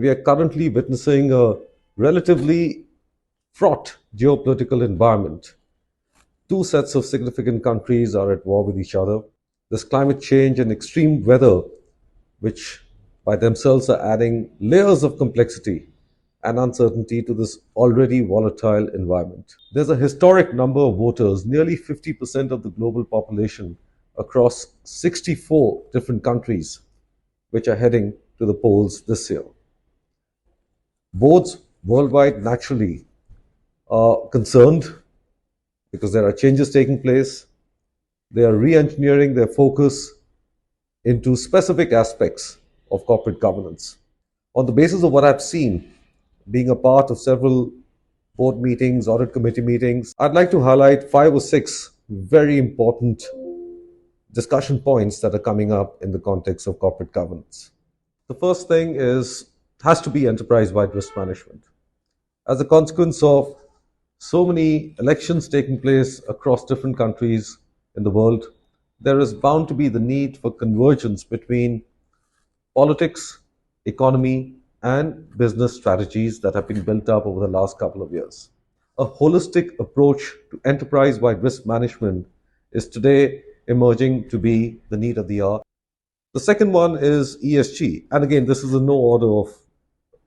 We are currently witnessing a relatively fraught geopolitical environment. Two sets of significant countries are at war with each other. There's climate change and extreme weather, which by themselves are adding layers of complexity and uncertainty to this already volatile environment. There's a historic number of voters, nearly 50% of the global population across 64 different countries, which are heading to the polls this year. Boards worldwide naturally are concerned because there are changes taking place. They are re engineering their focus into specific aspects of corporate governance. On the basis of what I've seen, being a part of several board meetings, audit committee meetings, I'd like to highlight 5 or 6 very important discussion points that are coming up in the context of corporate governance. The first thing has to be enterprise-wide risk management. As a consequence of so many elections taking place across different countries in the world, there is bound to be the need for convergence between politics, economy, and business strategies that have been built up over the last couple of years. A holistic approach to enterprise-wide risk management is today emerging to be the need of the hour. The second one is ESG. And again, this is in no order of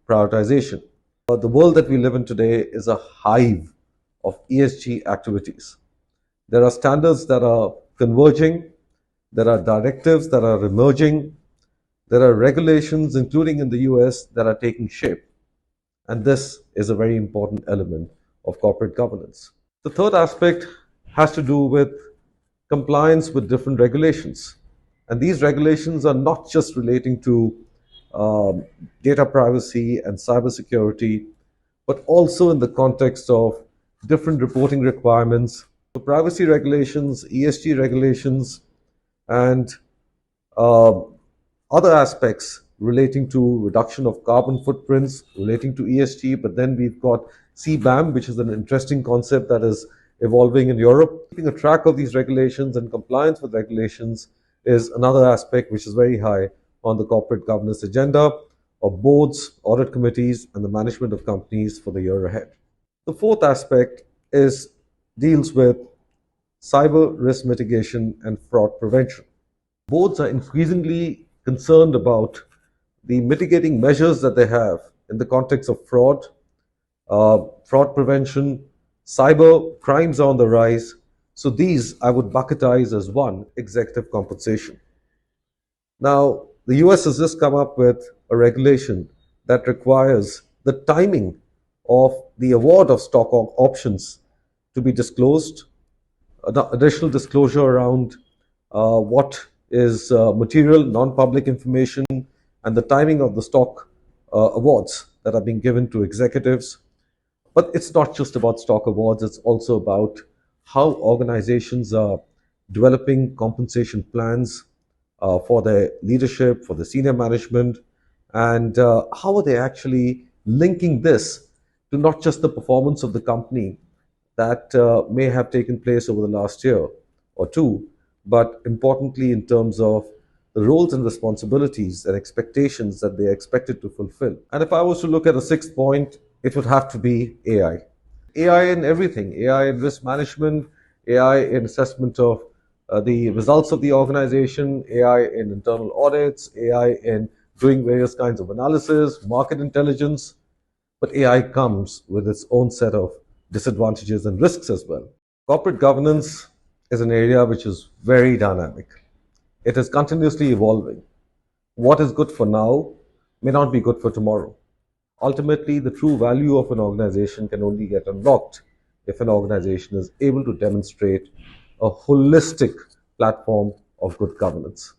prioritization. The world that we live in today is a hive of ESG activities. There are standards that are converging, there are directives that are emerging, there are regulations, including in the US, that are taking shape. And this is a very important element of corporate governance. The third aspect has to do with compliance with different regulations. And these regulations are not just relating to data privacy and cybersecurity, but also in the context of different reporting requirements, so privacy regulations, ESG regulations, and other aspects relating to reduction of carbon footprints, relating to ESG. But then we've got CBAM, which is an interesting concept that is evolving in Europe. Keeping a track of these regulations and compliance with regulations is another aspect which is very high on the corporate governance agenda of boards, audit committees, and the management of companies for the year ahead. The fourth aspect deals with cyber risk mitigation and fraud prevention. Boards are increasingly concerned about the mitigating measures that they have in the context of fraud prevention, cyber crimes are on the rise. So these I would bucketize as one, executive compensation. Now, the US has just come up with a regulation that requires the timing of the award of stock options to be disclosed, additional disclosure around what is material, non-public information, and the timing of the stock awards that are being given to executives. But it's not just about stock awards, it's also about how organizations are developing compensation plans for their leadership, for the senior management, and how are they actually linking this to not just the performance of the company that may have taken place over the last year or two, but importantly in terms of the roles and responsibilities and expectations that they are expected to fulfill. And if I was to look at a sixth point, it would have to be AI. AI in everything, AI in risk management, AI in assessment of the results of the organization, AI in internal audits, AI in doing various kinds of analysis, market intelligence. But AI comes with its own set of disadvantages and risks as well. Corporate governance is an area which is very dynamic. It is continuously evolving. What is good for now may not be good for tomorrow. Ultimately, the true value of an organization can only get unlocked if an organization is able to demonstrate a holistic platform of good governance.